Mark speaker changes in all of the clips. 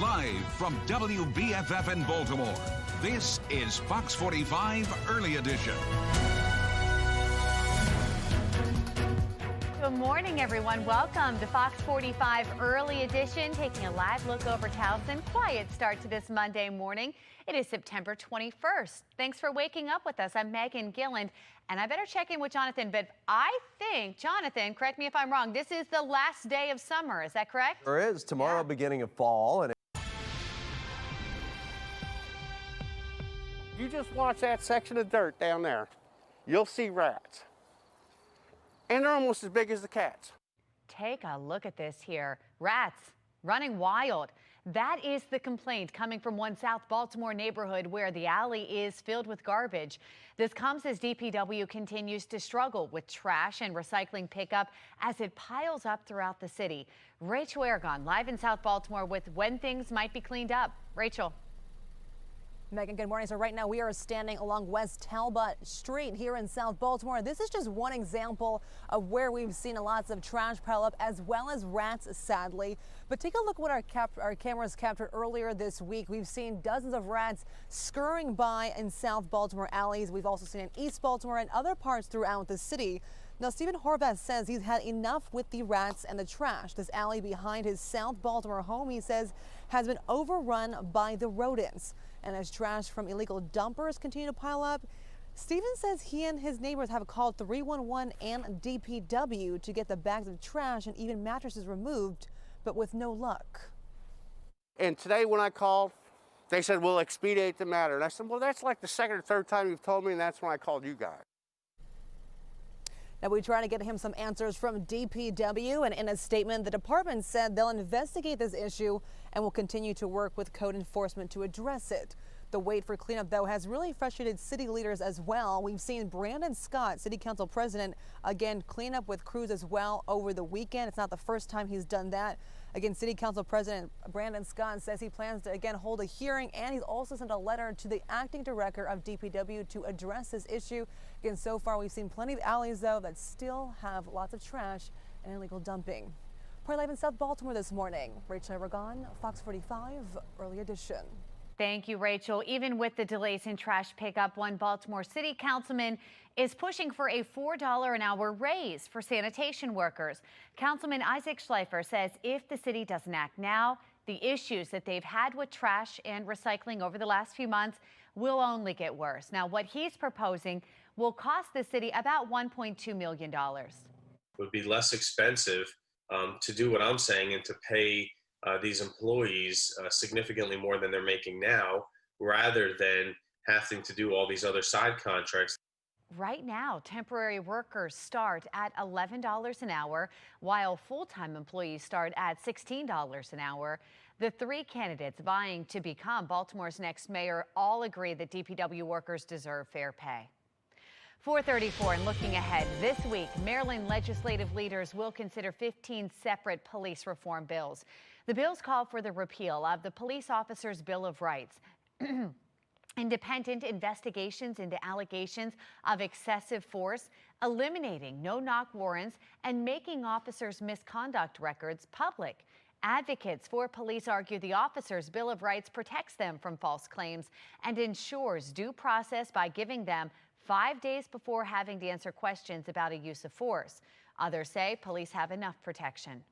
Speaker 1: Live from WBFF in Baltimore, this is Fox 45 Early Edition.
Speaker 2: Good morning, everyone. Welcome to Fox 45 Early Edition, taking a live look over Towson. Quiet start to this Monday morning. It is September 21st. Thanks for waking up with us. I'm Megan Gilland, and I better check in with Jonathan, but I think, Jonathan, correct me if I'm wrong, this is the last day of summer. Is that correct?
Speaker 3: There is. Tomorrow, beginning of fall. And
Speaker 4: you just watch that section of dirt down there. You'll see rats. And they're almost as big as the cats.
Speaker 2: Take a look at this here. Rats running wild. That is the complaint coming from one South Baltimore neighborhood where the alley is filled with garbage. This comes as DPW continues to struggle with trash and recycling pickup as it piles up throughout the city. Rachel Aragon live in South Baltimore with when things might be cleaned up. Rachel.
Speaker 5: Megan, good morning. So right now we are standing along West Talbot Street here in South Baltimore. This is just one example of where we've seen lots of trash pile up as well as rats, sadly. But take a look what our cameras captured earlier this week. We've seen dozens of rats scurrying by in South Baltimore alleys. We've also seen in East Baltimore and other parts throughout the city. Now, Stephen Horvath says he's had enough with the rats and the trash. This alley behind his South Baltimore home, he says, has been overrun by the rodents. And as trash from illegal dumpers continue to pile up, Stephen says he and his neighbors have called 311 and DPW to get the bags of trash and even mattresses removed, but with no luck.
Speaker 4: And today when I called, they said, we'll expedite the matter. And I said, well, that's like the second or third time you've told me, and that's when I called you guys.
Speaker 5: Now, we try to get him some answers from DPW, and in a statement, the department said they'll investigate this issue and will continue to work with code enforcement to address it. The wait for cleanup, though, has really frustrated city leaders as well. We've seen Brandon Scott, City Council President, again clean up with crews as well over the weekend. It's not the first time he's done that. Again, City Council President Brandon Scott says he plans to again hold a hearing, and he's also sent a letter to the acting director of DPW to address this issue. Again, so far we've seen plenty of alleys, though, that still have lots of trash and illegal dumping. We're live in South Baltimore this morning. Rachel Aragon, Fox 45 Early Edition.
Speaker 2: Thank you, Rachel. Even with the delays in trash pickup, one Baltimore City councilman is pushing for a $4 an hour raise for sanitation workers. Councilman Isaac Schleifer says if the city doesn't act now, the issues that they've had with trash and recycling over the last few months will only get worse. Now, what he's proposing will cost the city about $1.2 million.
Speaker 6: It would be less expensive to do what I'm saying and to pay these employees significantly more than they're making now, rather than having to do all these other side contracts.
Speaker 2: Right now, temporary workers start at $11 an hour, while full-time employees start at $16 an hour. The three candidates vying to become Baltimore's next mayor all agree that DPW workers deserve fair pay. 4:34 and looking ahead, this week, Maryland legislative leaders will consider 15 separate police reform bills. The bills call for the repeal of the Police Officers' Bill of Rights, independent investigations into allegations of excessive force, eliminating no-knock warrants, and making officers' misconduct records public. Advocates for police argue the Officers' Bill of Rights protects them from false claims and ensures due process by giving them 5 days before having to answer questions about a use of force. Others say police have enough protection.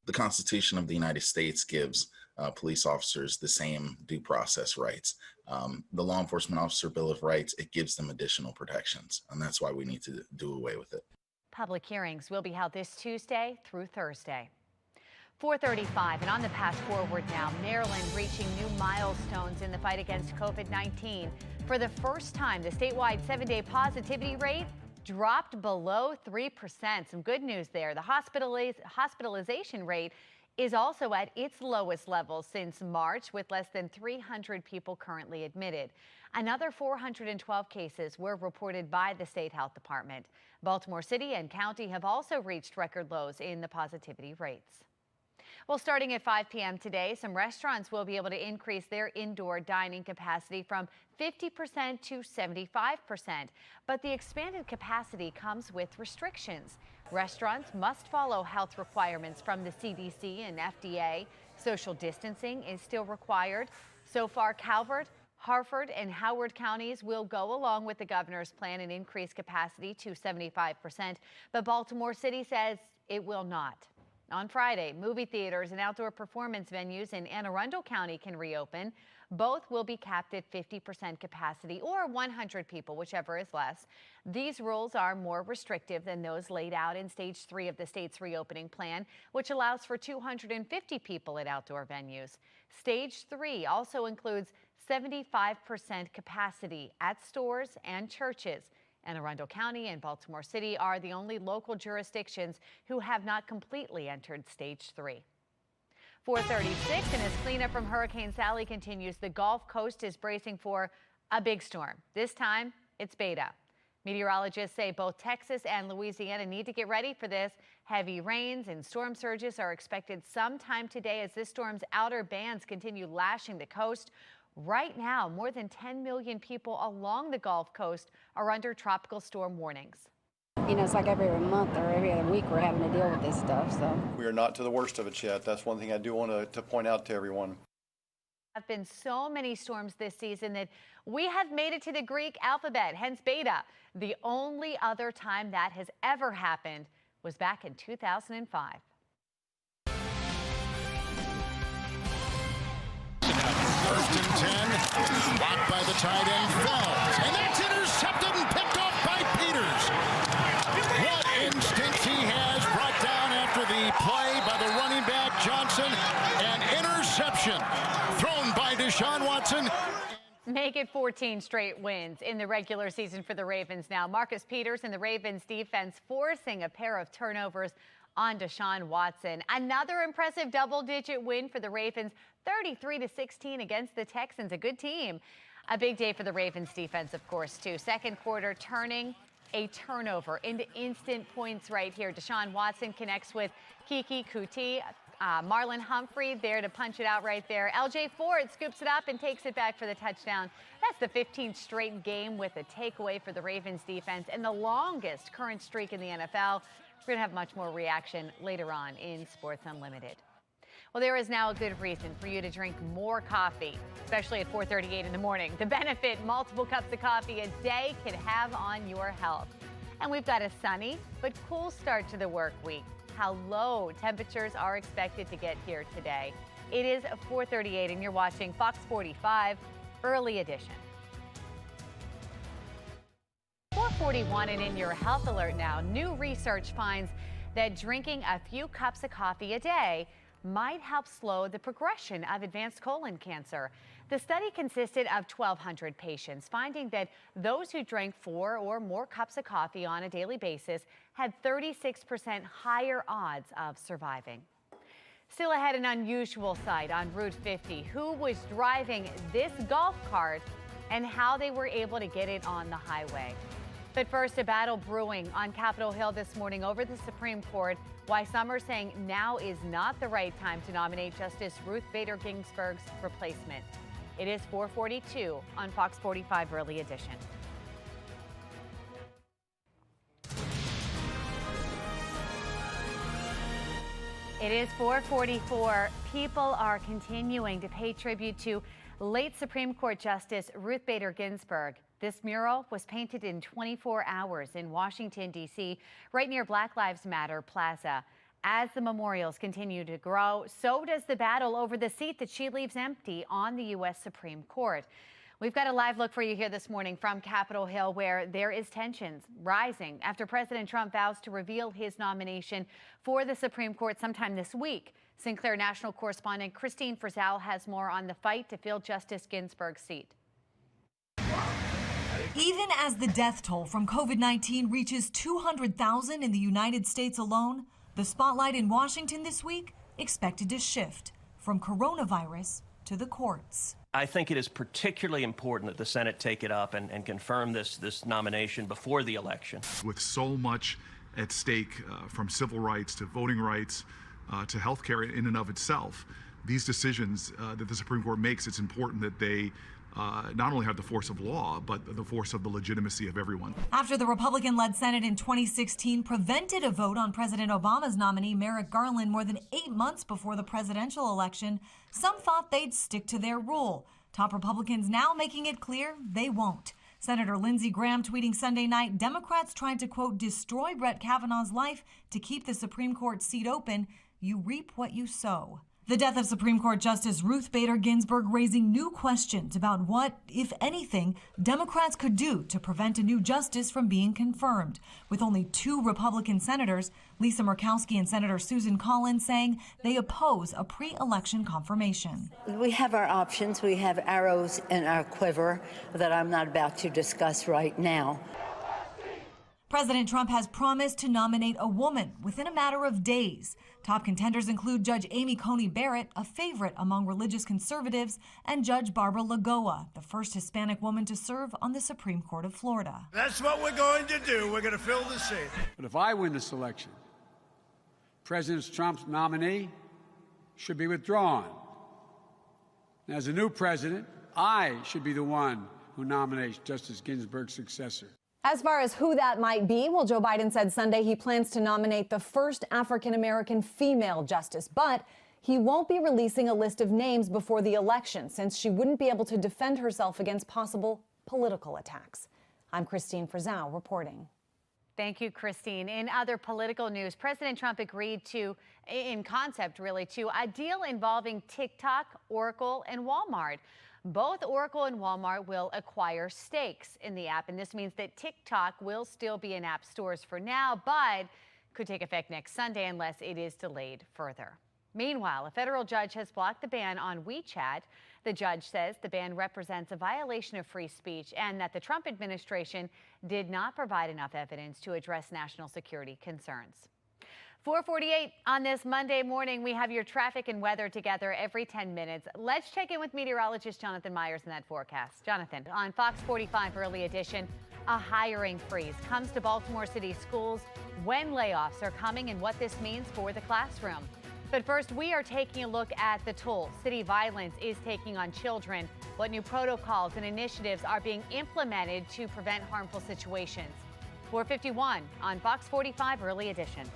Speaker 7: The Constitution of the United States gives police officers the same due process rights. The Law Enforcement Officer Bill of Rights, it gives them additional protections, and that's why we need to do away with it.
Speaker 2: Public hearings will be held this Tuesday through Thursday. 4:35 and on the path forward now, Maryland reaching new milestones in the fight against COVID-19. For the first time, the statewide 7-day positivity rate dropped below 3%. Some good news there. The hospitalization rate is also at its lowest level since March, with less than 300 people currently admitted. Another 412 cases were reported by the state health department. Baltimore City and County have also reached record lows in the positivity rates. Well, starting at 5 p.m. today, some restaurants will be able to increase their indoor dining capacity from 50% to 75%. But the expanded capacity comes with restrictions. Restaurants must follow health requirements from the CDC and FDA. Social distancing is still required. So far, Calvert, Harford, and Howard counties will go along with the governor's plan and increase capacity to 75%, but Baltimore City says it will not. On Friday, movie theaters and outdoor performance venues in Anne Arundel County can reopen. Both will be capped at 50% capacity or 100 people, whichever is less. These rules are more restrictive than those laid out in Stage 3 of the state's reopening plan, which allows for 250 people at outdoor venues. Stage 3 also includes 75% capacity at stores and churches. Anne Arundel County and Baltimore City are the only local jurisdictions who have not completely entered Stage 3. 4:36, and as cleanup from Hurricane Sally continues, the Gulf Coast is bracing for a big storm. This time, it's Beta. Meteorologists say both Texas and Louisiana need to get ready for this. Heavy rains and storm surges are expected sometime today as this storm's outer bands continue lashing the coast. Right now, more than 10 million people along the Gulf Coast are under tropical storm warnings.
Speaker 8: You know, it's like every month or every other week we're having to deal with this stuff. So
Speaker 9: we are not to the worst of it yet. That's one thing I do want to point out to everyone.
Speaker 2: There have been so many storms this season that we have made it to the Greek alphabet, hence Beta. The only other time that has ever happened was back in 2005.
Speaker 10: First and 10, blocked by the tight end Fells, and that's intercepted and picked off by Peters. What instincts he has, brought down after the play by the running back Johnson, and interception thrown by Deshaun Watson.
Speaker 2: Make it 14 straight wins in the regular season for the Ravens now. Marcus Peters and the Ravens defense forcing a pair of turnovers on Deshaun Watson. Another impressive double-digit win for the Ravens, 33-16 against the Texans, a good team. A big day for the Ravens defense, of course, too. Second quarter, turning a turnover into instant points right here. Deshaun Watson connects with Kiki Kuti. Marlon Humphrey there to punch it out right there. LJ Ford scoops it up and takes it back for the touchdown. That's the 15th straight game with a takeaway for the Ravens defense and the longest current streak in the NFL. We're going to have much more reaction later on in Sports Unlimited. Well, there is now a good reason for you to drink more coffee, especially at 4:38 in the morning. The benefit multiple cups of coffee a day can have on your health. And we've got a sunny but cool start to the work week. How low temperatures are expected to get here today. It is 4:38 and you're watching Fox 45 Early Edition. 4:41 and in your health alert now, new research finds that drinking a few cups of coffee a day might help slow the progression of advanced colon cancer. The study consisted of 1,200 patients, finding that those who drank 4 or more cups of coffee on a daily basis had 36% higher odds of surviving. Still ahead, an unusual sight on Route 50. Who was driving this golf cart and how they were able to get it on the highway. But first, a battle brewing on Capitol Hill this morning over the Supreme Court. Why some are saying now is not the right time to nominate Justice Ruth Bader Ginsburg's replacement. It is 4:42 on Fox 45 Early Edition. It is 4:44. People are continuing to pay tribute to late Supreme Court Justice Ruth Bader Ginsburg. This mural was painted in 24 hours in Washington, D.C., right near Black Lives Matter Plaza. As the memorials continue to grow, so does the battle over the seat that she leaves empty on the U.S. Supreme Court. We've got a live look for you here this morning from Capitol Hill, where there is tensions rising after President Trump vows to reveal his nomination for the Supreme Court sometime this week. Sinclair National correspondent Christine Frizzell has more on the fight to fill Justice Ginsburg's seat.
Speaker 11: Even as the death toll from COVID-19 reaches 200,000 in the United States alone, the spotlight in Washington this week expected to shift from coronavirus to the courts.
Speaker 12: I think it is particularly important that the Senate take it up and confirm this nomination before the election.
Speaker 13: With so much at stake, from civil rights to voting rights to health care in and of itself, these decisions that the Supreme Court makes, it's important that they not only have the force of law, but the force of the legitimacy of everyone.
Speaker 11: After the Republican-led Senate in 2016 prevented a vote on President Obama's nominee, Merrick Garland, more than 8 months before the presidential election, some thought they'd stick to their rule. Top Republicans now making it clear they won't. Senator Lindsey Graham tweeting Sunday night, Democrats tried to, quote, destroy Brett Kavanaugh's life to keep the Supreme Court seat open. You reap what you sow. The death of Supreme Court Justice Ruth Bader Ginsburg raising new questions about what, if anything, Democrats could do to prevent a new justice from being confirmed. With only 2 Republican senators, Lisa Murkowski and Senator Susan Collins, saying they oppose a pre-election confirmation.
Speaker 14: We have our options. We have arrows in our quiver that I'm not about to discuss right now.
Speaker 11: President Trump has promised to nominate a woman within a matter of days. Top contenders include Judge Amy Coney Barrett, a favorite among religious conservatives, and Judge Barbara Lagoa, the first Hispanic woman to serve on the Supreme Court of Florida.
Speaker 15: That's what we're going to do. We're going to fill the seat.
Speaker 16: But if I win this election, President Trump's nominee should be withdrawn. And as a new president, I should be the one who nominates Justice Ginsburg's successor.
Speaker 5: As far as who that might be, well, Joe Biden said Sunday he plans to nominate the first African-American female justice, but he won't be releasing a list of names before the election since she wouldn't be able to defend herself against possible political attacks. I'm Christine Frizzell reporting.
Speaker 2: Thank you, Christine. In other political news, President Trump agreed to, in concept really, to a deal involving TikTok, Oracle, and Walmart. Both Oracle and Walmart will acquire stakes in the app, and this means that TikTok will still be in app stores for now, but could take effect next Sunday unless it is delayed further. Meanwhile, a federal judge has blocked the ban on WeChat. The judge says the ban represents a violation of free speech and that the Trump administration did not provide enough evidence to address national security concerns. 4:48 on this Monday morning. We have your traffic and weather together every 10 minutes. Let's check in with meteorologist Jonathan Myers in that forecast. Jonathan, on Fox 45 Early Edition, a hiring freeze comes to Baltimore City schools, when layoffs are coming and what this means for the classroom. But first, we are taking a look at the toll city violence is taking on children, what new protocols and initiatives are being implemented to prevent harmful situations. 4:51 on Fox 45 Early Edition.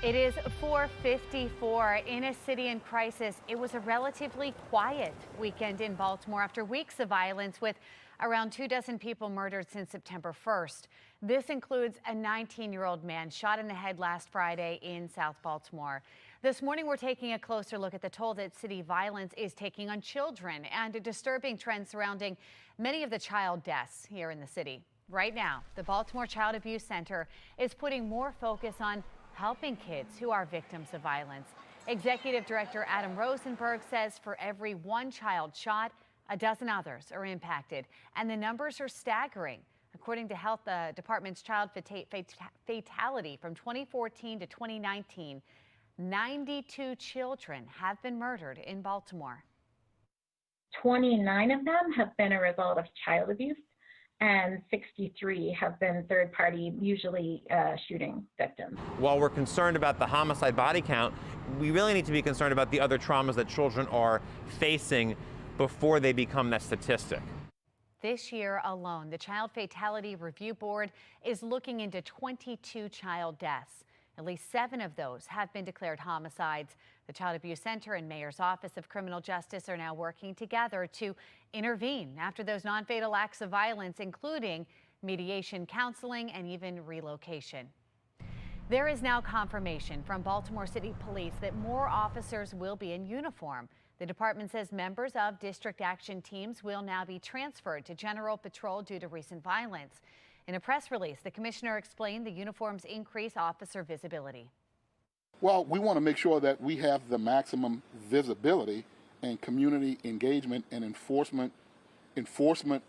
Speaker 2: It is 4:54 in a city in crisis. It was a relatively quiet weekend in Baltimore after weeks of violence with around 24 people murdered since September 1st. This includes a 19-year-old man shot in the head last Friday in South Baltimore. This morning, we're taking a closer look at the toll that city violence is taking on children and a disturbing trend surrounding many of the child deaths here in the city. Right now, the Baltimore Child Abuse Center is putting more focus on helping kids who are victims of violence. Executive Director Adam Rosenberg says for every one child shot, a dozen others are impacted, and the numbers are staggering. According to Health Department's child fatality from 2014 to 2019, 92 children have been murdered in Baltimore.
Speaker 17: 29 of them have been a result of child abuse, and 63 have been third-party, usually shooting victims.
Speaker 18: While we're concerned about the homicide body count, we really need to be concerned about the other traumas that children are facing before they become that statistic.
Speaker 2: This year alone, the Child Fatality Review Board is looking into 22 child deaths. At least 7 of those have been declared homicides. The Child Abuse Center and Mayor's Office of Criminal Justice are now working together to intervene after those non-fatal acts of violence, including mediation, counseling, and even relocation. There is now confirmation from Baltimore City Police that more officers will be in uniform. The department says members of district action teams will now be transferred to General Patrol due to recent violence. In a press release, the commissioner explained the uniforms increase officer visibility.
Speaker 19: Well, we want to make sure that we have the maximum visibility and community engagement and enforcement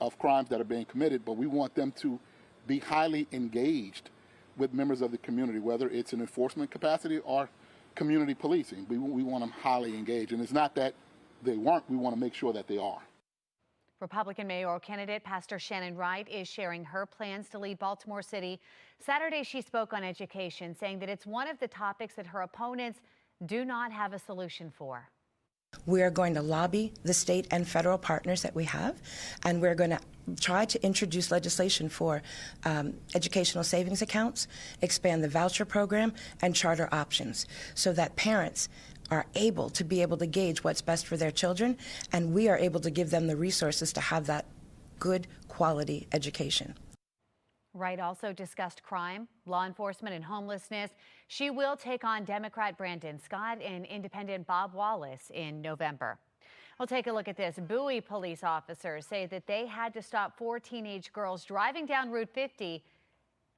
Speaker 19: of crimes that are being committed, but we want them to be highly engaged with members of the community, whether it's in enforcement capacity or community policing. We want them highly engaged, and it's not that they weren't, we want to make sure that they are.
Speaker 2: Republican mayoral candidate Pastor Shannon Wright is sharing her plans to lead Baltimore City. Saturday, she spoke on education, saying that it's one of the topics that her opponents do not have a solution for.
Speaker 20: We are going to lobby the state and federal partners that we have, and we're going to try to introduce legislation for educational savings accounts, expand the voucher program, and charter options so that parents are able to gauge what's best for their children, and we are able to give them the resources to have that good quality education.
Speaker 2: Wright also discussed crime, law enforcement, and homelessness. She will take on Democrat Brandon Scott and Independent Bob Wallace in November. We'll take a look at this. Bowie police officers say that they had to stop 4 teenage girls driving down Route 50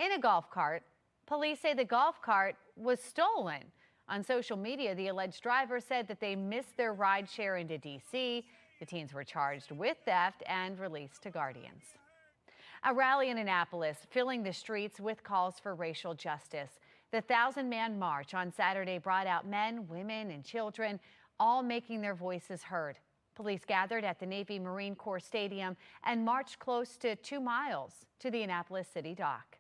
Speaker 2: in a golf cart. Police say the golf cart was stolen. On social media, the alleged driver said that they missed their ride share into D.C. The teens were charged with theft and released to guardians. A rally in Annapolis filling the streets with calls for racial justice. The 1,000-man march on Saturday brought out men, women, and children, all making their voices heard. Police gathered at the Navy Marine Corps Stadium and marched close to 2 miles to the Annapolis City dock.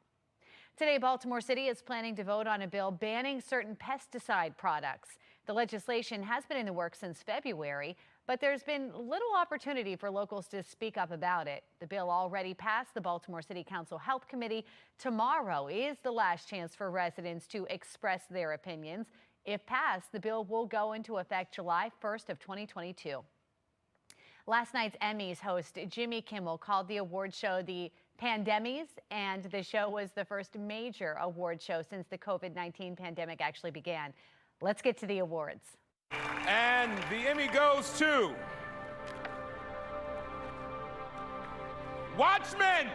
Speaker 2: Today, Baltimore City is planning to vote on a bill banning certain pesticide products. The legislation has been in the works since February, but there's been little opportunity for locals to speak up about it. The bill already passed the Baltimore City Council Health Committee. Tomorrow is the last chance for residents to express their opinions. If passed, the bill will go into effect July 1st of 2022. Last night's Emmys host Jimmy Kimmel called the award show the Pandemies, and the show was the first major award show since the COVID-19 pandemic actually began. Let's get to the awards.
Speaker 21: And the Emmy goes to Watchmen.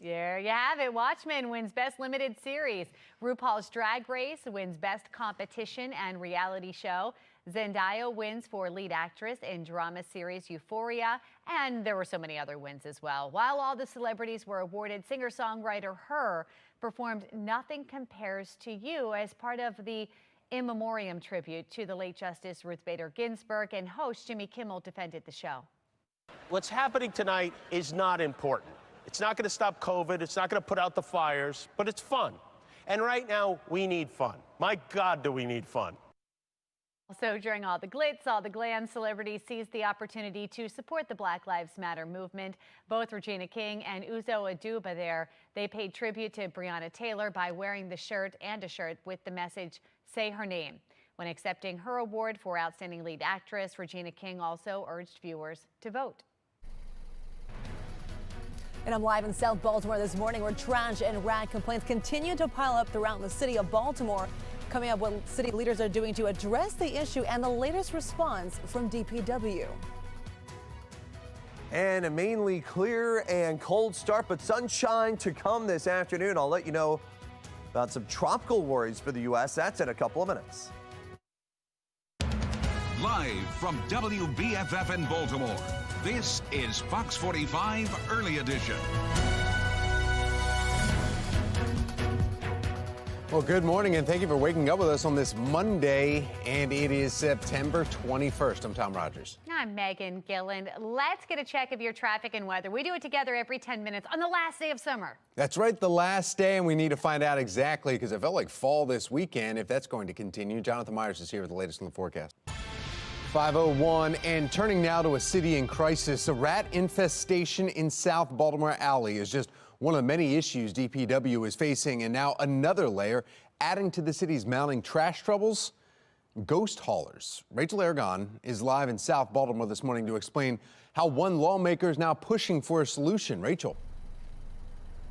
Speaker 2: There you have it. Watchmen wins Best Limited Series. RuPaul's Drag Race wins Best Competition and Reality Show. Zendaya wins for Lead Actress in Drama Series Euphoria. And there were so many other wins as well. While all the celebrities were awarded, singer-songwriter Her performed Nothing Compares to You as part of the in memoriam tribute to the late Justice Ruth Bader Ginsburg, and host Jimmy Kimmel defended the show.
Speaker 22: What's happening tonight is not important. It's not going to stop COVID. It's not going to put out the fires, but it's fun. And right now, we need fun. My God, do we need fun.
Speaker 2: So during all the glitz, all the glam, celebrities seized the opportunity to support the Black Lives Matter movement. Both Regina King and Uzo Aduba there, they paid tribute to Breonna Taylor by wearing the shirt and a shirt with the message, "Say her name." When accepting her award for Outstanding Lead Actress, Regina King also urged viewers to vote.
Speaker 5: And I'm live in South Baltimore this morning where trash and rat complaints continue to pile up throughout the city of Baltimore. Coming up, what city leaders are doing to address the issue and the latest response from DPW.
Speaker 3: And a mainly clear and cold start, but sunshine to come this afternoon. I'll let you know about some tropical worries for the U.S. That's in a couple of minutes.
Speaker 1: Live from WBFF in Baltimore, this is Fox 45 Early Edition.
Speaker 23: Well, good morning, and thank you for waking up with us on this Monday, and it is September 21st. I'm Tom Rogers.
Speaker 2: I'm Megan Gilland. Let's get a check of your traffic and weather. We do it together every 10 minutes on the last day of summer.
Speaker 23: That's right, the last day, and we need to find out exactly, because it felt like fall this weekend, if that's going to continue. Jonathan Myers is here with the latest in the forecast. 5:01, and turning now to a city in crisis. A rat infestation in South Baltimore Alley is just one of the many issues DPW is facing, and now another layer adding to the city's mounting trash troubles: ghost haulers. Rachel Aragon is live in South Baltimore this morning to explain how one lawmaker is now pushing for a solution. Rachel.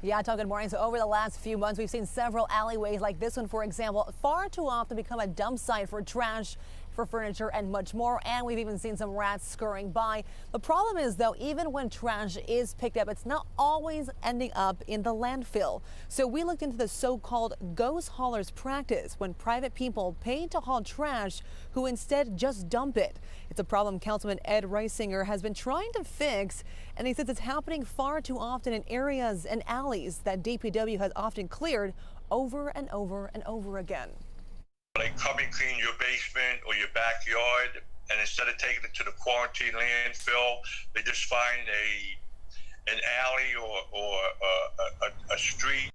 Speaker 5: Yeah, Tom, good morning. So over the last few months, we've seen several alleyways like this one, for example, far too often become a dump site for trash, for furniture, and much more. And we've even seen some rats scurrying by. The problem is, though, even when trash is picked up, it's not always ending up in the landfill. So we looked into the so-called ghost haulers practice, when private people pay to haul trash who instead just dump it. It's a problem Councilman Ed Reisinger has been trying to fix, and he says it's happening far too often in areas and alleys that DPW has often cleared over and over and over again.
Speaker 24: They come and clean your basement or your backyard, and instead of taking it to the quarantine landfill, they just find an alley or a street.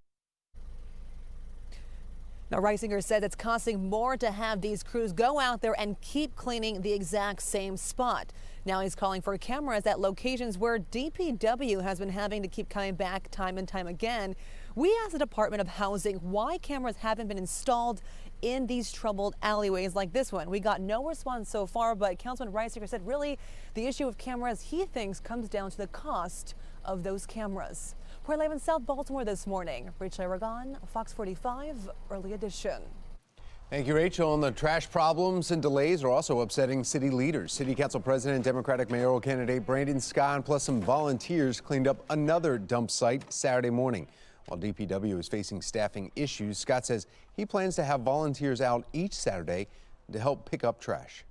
Speaker 5: Now, Reisinger said it's costing more to have these crews go out there and keep cleaning the exact same spot. Now he's calling for cameras at locations where DPW has been having to keep coming back time and time again. We asked the Department of Housing why cameras haven't been installed in these troubled alleyways like this one. We got no response so far, but Councilman Reisinger said really the issue of cameras he thinks comes down to the cost of those cameras. We're live in South Baltimore this morning. Rachel Aragon, Fox 45 Early Edition.
Speaker 23: Thank you, Rachel. And the trash problems and delays are also upsetting city leaders. City Council President, Democratic mayoral candidate Brandon Scott, plus some volunteers cleaned up another dump site Saturday morning. While DPW is facing staffing issues, Scott says he plans to have volunteers out each Saturday to help pick up trash.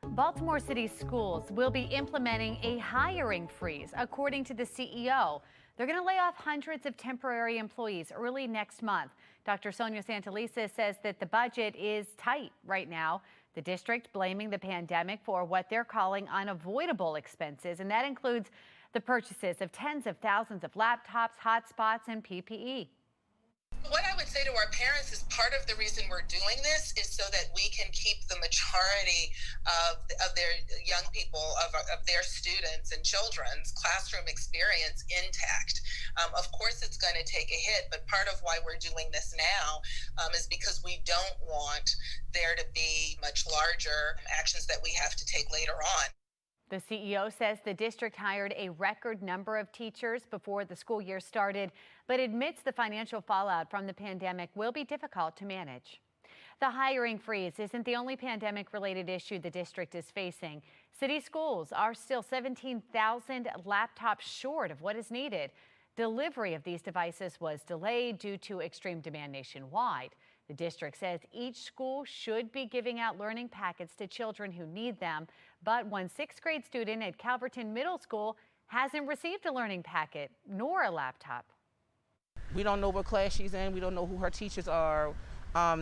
Speaker 2: Baltimore City Schools will be implementing a hiring freeze, according to the CEO. They're going to lay off hundreds of temporary employees early next month. Dr. Sonia Santelises says that the budget is tight right now. The district blaming the pandemic for what they're calling unavoidable expenses, and that includes the purchases of tens of thousands of laptops, hotspots, and PPE.
Speaker 4: What I would say to our parents is part of the reason we're doing this is so that we can keep the majority of their young people, of their students and children's classroom experience intact. Of course, it's going to take a hit, but part of why we're doing this now is because we don't want there to be much larger actions that we have to take later on.
Speaker 2: The CEO says the district hired a record number of teachers before the school year started, but admits the financial fallout from the pandemic will be difficult to manage. The hiring freeze isn't the only pandemic-related issue the district is facing. City schools are still 17,000 laptops short of what is needed. Delivery of these devices was delayed due to extreme demand nationwide. The district says each school should be giving out learning packets to children who need them, but one sixth grade student at Calverton Middle School hasn't received a learning packet nor a laptop.
Speaker 6: We don't know what class she's in. We don't know who her teachers are.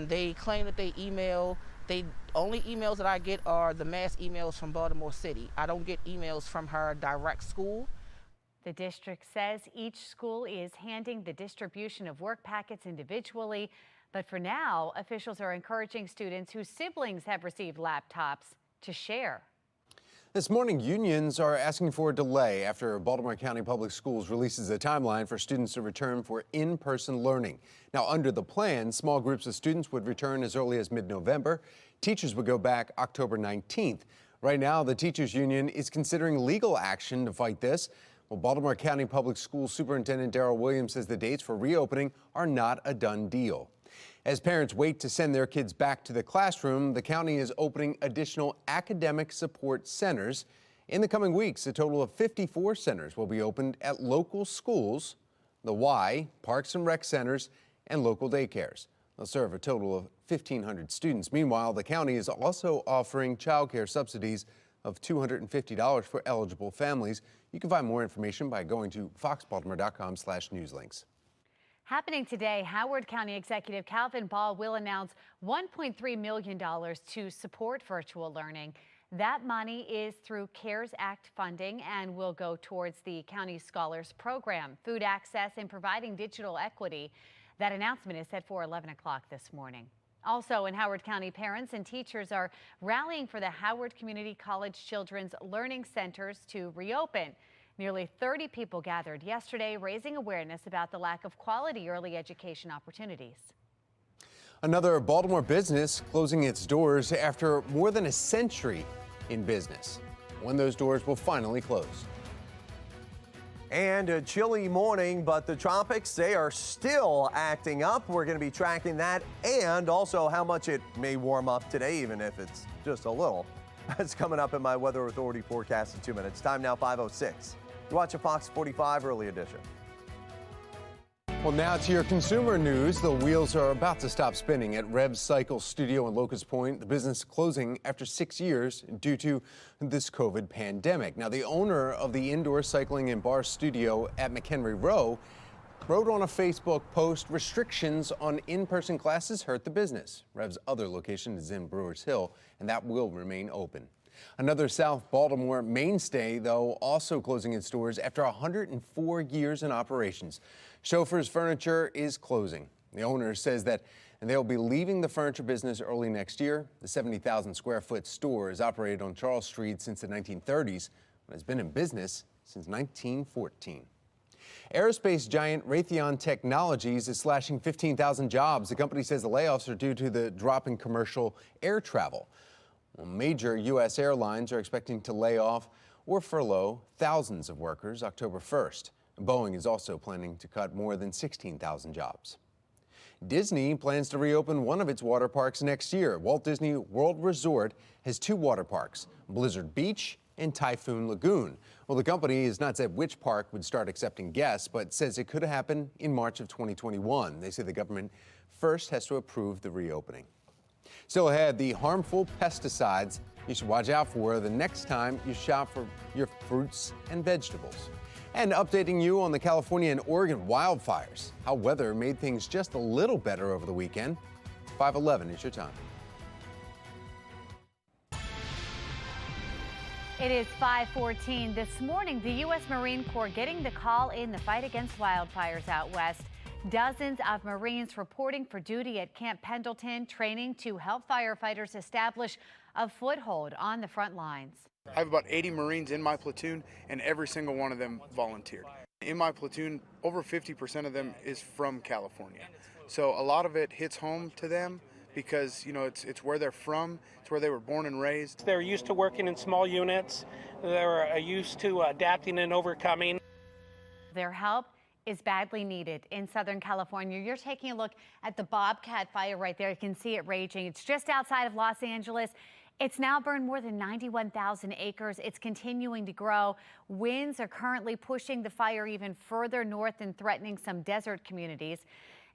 Speaker 6: They claim that they email. The only emails that I get are the mass emails from Baltimore City. I don't get emails from her direct school.
Speaker 2: The district says each school is handing the distribution of work packets individually. But for now, officials are encouraging students whose siblings have received laptops to share.
Speaker 23: This morning, unions are asking for a delay after Baltimore County Public Schools releases a timeline for students to return for in-person learning. Now, under the plan, small groups of students would return as early as mid-November. Teachers would go back October 19th. Right now, the teachers union is considering legal action to fight this. Well, Baltimore County Public Schools Superintendent Darrell Williams says the dates for reopening are not a done deal. As parents wait to send their kids back to the classroom, the county is opening additional academic support centers. In the coming weeks, a total of 54 centers will be opened at local schools, the Y, Parks and Rec centers, and local daycares. They'll serve a total of 1,500 students. Meanwhile, the county is also offering child care subsidies of $250 for eligible families. You can find more information by going to foxbaltimore.com/newslinks.
Speaker 2: Happening today, Howard County Executive Calvin Ball will announce $1.3 million to support virtual learning. That money is through CARES Act funding and will go towards the county scholars program, food access, and providing digital equity. That announcement is set for 11 o'clock this morning. Also in Howard County, parents and teachers are rallying for the Howard Community College Children's Learning Centers to reopen. Nearly 30 people gathered yesterday, raising awareness about the lack of quality early education opportunities.
Speaker 23: Another Baltimore business closing its doors after more than a century in business. When those doors will finally close.
Speaker 3: And a chilly morning, but the tropics, they are still acting up. We're going to be tracking that and also how much it may warm up today, even if it's just a little. That's coming up in my Weather Authority forecast in 2 minutes. Time now 5:06. You're watching Fox 45 Early Edition.
Speaker 23: Well, now to your consumer news. The wheels are about to stop spinning at Rev Cycle Studio in Locust Point. The business closing after 6 years due to this COVID pandemic. Now, the owner of the indoor cycling and bar studio at McHenry Row wrote on a Facebook post, restrictions on in-person classes hurt the business. Rev's other location is in Brewers Hill, and that will remain open. Another South Baltimore mainstay, though, also closing its doors after 104 years in operations. Chauffeurs Furniture is closing. The owner says that and they'll be leaving the furniture business early next year. The 70,000 square foot store has operated on Charles Street since the 1930s, but has been in business since 1914. Aerospace giant Raytheon Technologies is slashing 15,000 jobs. The company says the layoffs are due to the drop in commercial air travel. Well, major U.S. airlines are expecting to lay off or furlough thousands of workers October 1st. Boeing is also planning to cut more than 16,000 jobs. Disney plans to reopen one of its water parks next year. Walt Disney World Resort has 2 water parks, Blizzard Beach and Typhoon Lagoon. Well, the company has not said which park would start accepting guests, but says it could happen in March of 2021. They say the government first has to approve the reopening. Still ahead, the harmful pesticides you should watch out for the next time you shop for your fruits and vegetables. And updating you on the California and Oregon wildfires, how weather made things just a little better over the weekend. 5:11 is your time.
Speaker 2: It is 5:14 this morning. The U.S. Marine Corps getting the call in the fight against wildfires out west. Dozens of Marines reporting for duty at Camp Pendleton, training to help firefighters establish a foothold on the front lines.
Speaker 7: I have about 80 Marines in my platoon, and every single one of them volunteered. In my platoon, over 50% of them is from California. So a lot of it hits home to them because, you know, it's where they're from, it's where they were born and raised.
Speaker 8: They're used to working in small units. They're used to adapting and overcoming.
Speaker 2: Their help is badly needed in Southern California. You're taking a look at the Bobcat fire right there. You can see it raging. It's just outside of Los Angeles. It's now burned more than 91,000 acres. It's continuing to grow. Winds are currently pushing the fire even further north and threatening some desert communities.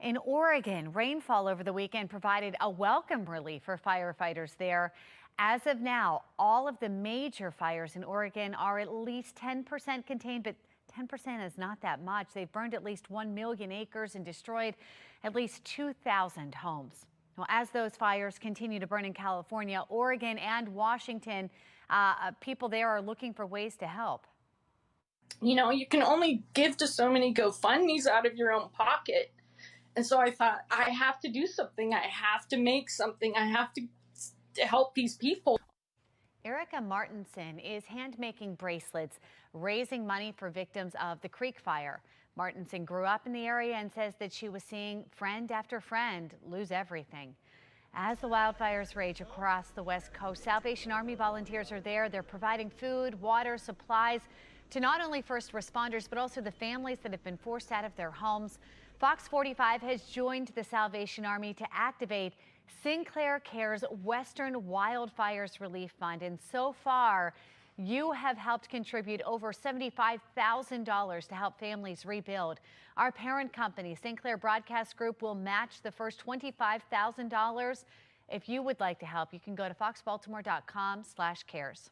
Speaker 2: In Oregon, rainfall over the weekend provided a welcome relief for firefighters there. As of now, all of the major fires in Oregon are at least 10% contained, but 10% is not that much. They've burned at least 1 million acres and destroyed at least 2,000 homes. Well, as those fires continue to burn in California, Oregon, and Washington, people there are looking for ways to help.
Speaker 9: You know, you can only give to so many GoFundMes out of your own pocket. And so I thought, I have to do something. I have to make something. I have to help these people.
Speaker 2: Erica Martinson is hand-making bracelets, raising money for victims of the Creek Fire. Martinson grew up in the area and says that she was seeing friend after friend lose everything. As the wildfires rage across the West Coast, Salvation Army volunteers are there. They're providing food, water, supplies to not only first responders, but also the families that have been forced out of their homes. Fox 45 has joined the Salvation Army to activate Sinclair Cares Western Wildfires Relief Fund. And so far, you have helped contribute over $75,000 to help families rebuild. Our parent company, Sinclair Broadcast Group, will match the first $25,000. If you would like to help, you can go to foxbaltimore.com/cares.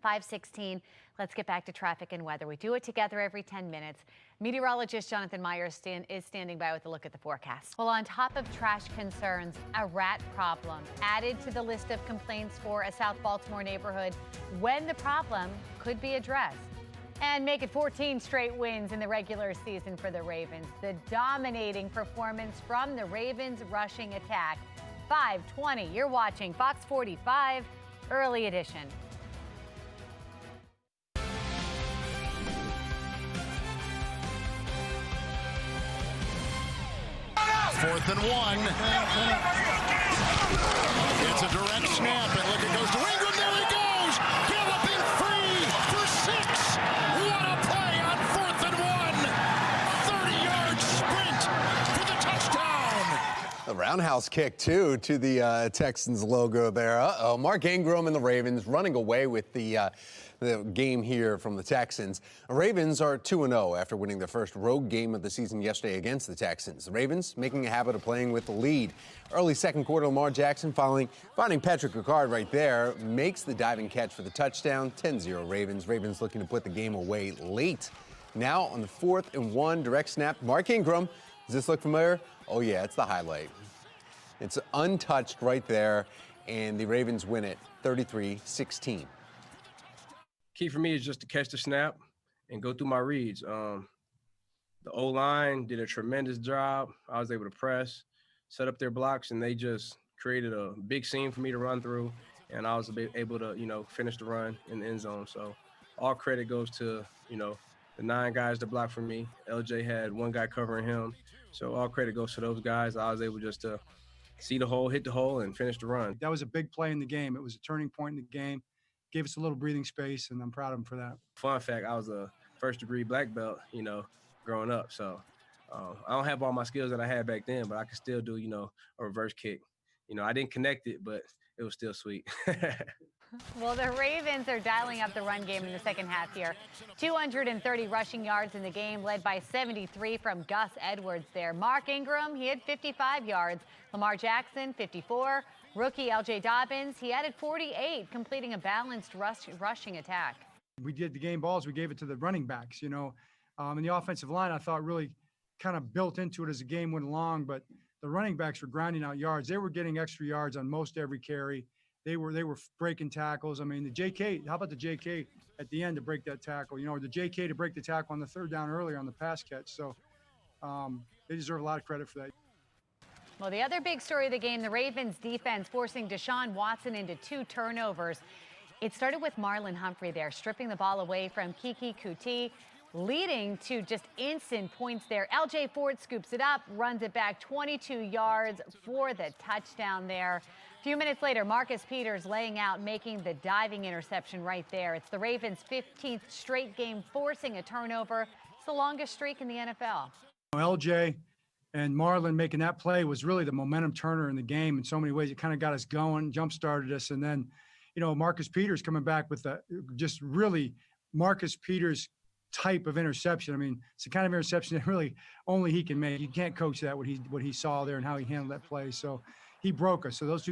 Speaker 2: 5:16. Let's get back to traffic and weather. We do it together every 10 minutes. Meteorologist Jonathan Myers is standing by with a look at the forecast. Well, on top of trash concerns, a rat problem added to the list of complaints for a South Baltimore neighborhood when the problem could be addressed. And make it 14 straight wins in the regular season for the Ravens. The dominating performance from the Ravens rushing attack. 5:20. You're watching Fox 45 Early Edition.
Speaker 10: Fourth and 1. It's a direct snap, and look, it goes to Ingram. There he goes, galloping free for 6. What a play on 4th and 1. 30-yard sprint for the touchdown.
Speaker 23: A roundhouse kick, too, to the Texans logo there. Uh-oh, Mark Ingram and the Ravens running away with the game here from the Texans. The Ravens are 2-0 after winning their first road game of the season yesterday against the Texans. The Ravens making a habit of playing with the lead. Early second quarter, Lamar Jackson finding Patrick Ricard right there, makes the diving catch for the touchdown. 10-0 Ravens. Ravens looking to put the game away late. Now on the 4th and 1, direct snap. Mark Ingram. Does this look familiar? Oh, yeah, it's the highlight. It's untouched right there, and the Ravens win it 33-16.
Speaker 25: Key for me is just to catch the snap and go through my reads. The O-line did a tremendous job. I was able to press. set up their blocks, and they just created a big seam for me to run through, and I was able to, finish the run in the end zone. So all credit goes to, the 9 guys that blocked for me. LJ had 1 guy covering him. So all credit goes to those guys. I was able just to see the hole, hit the hole, and finish the run.
Speaker 11: That was a big play in the game. It was a turning point in the game. Gave us a little breathing space, and I'm proud of him for that.
Speaker 25: Fun fact, I was a first-degree black belt, growing up. So I don't have all my skills that I had back then, but I could still do, a reverse kick. I didn't connect it, but it was still sweet.
Speaker 2: Well, the Ravens are dialing up the run game in the second half here. 230 rushing yards in the game, led by 73 from Gus Edwards there. Mark Ingram, he had 55 yards. Lamar Jackson, 54. Rookie L.J. Dobbins, he added 48, completing a balanced rushing attack.
Speaker 11: We did the game balls. We gave it to the running backs, and the offensive line, I thought, really kind of built into it as the game went along. But the running backs were grinding out yards. They were getting extra yards on most every carry. They were breaking tackles. I mean, the JK, how about the JK at the end to break that tackle, or the JK to break the tackle on the 3rd down earlier on the pass catch. So they deserve a lot of credit for that.
Speaker 2: Well, the other big story of the game, the Ravens defense forcing Deshaun Watson into 2 turnovers. It started with Marlon Humphrey there, stripping the ball away from Kiki Kuti, leading to just instant points there. LJ Ford scoops it up, runs it back 22 yards for the touchdown there. A few minutes later, Marcus Peters laying out, making the diving interception right there. It's the Ravens' 15th straight game forcing a turnover. It's the longest streak in the NFL.
Speaker 11: LJ and Marlon making that play was really the momentum turner in the game in so many ways. It kind of got us going, jump-started us, and then, Marcus Peters coming back with just really Marcus Peters type of interception. I mean, it's the kind of interception that really only he can make. You can't coach that, what he saw there and how he handled that play. So he broke us. So those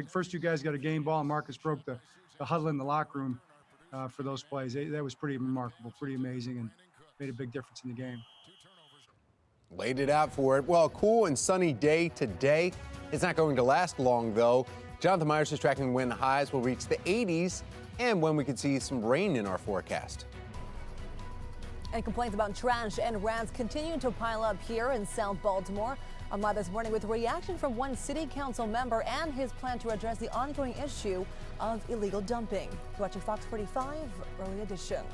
Speaker 11: first two guys got a game ball, and Marcus broke the huddle in the locker room for those plays. That was pretty remarkable, pretty amazing, and made a big difference in the game.
Speaker 23: Laid it out for it. Well, a cool and sunny day today. It's not going to last long, though. Jonathan Myers is tracking when the highs will reach the 80s and when we could see some rain in our forecast.
Speaker 5: And complaints about trash and rats continue to pile up here in South Baltimore. I'm live this morning with a reaction from one city council member and his plan to address the ongoing issue of illegal dumping. Watching Fox 45 Early Edition.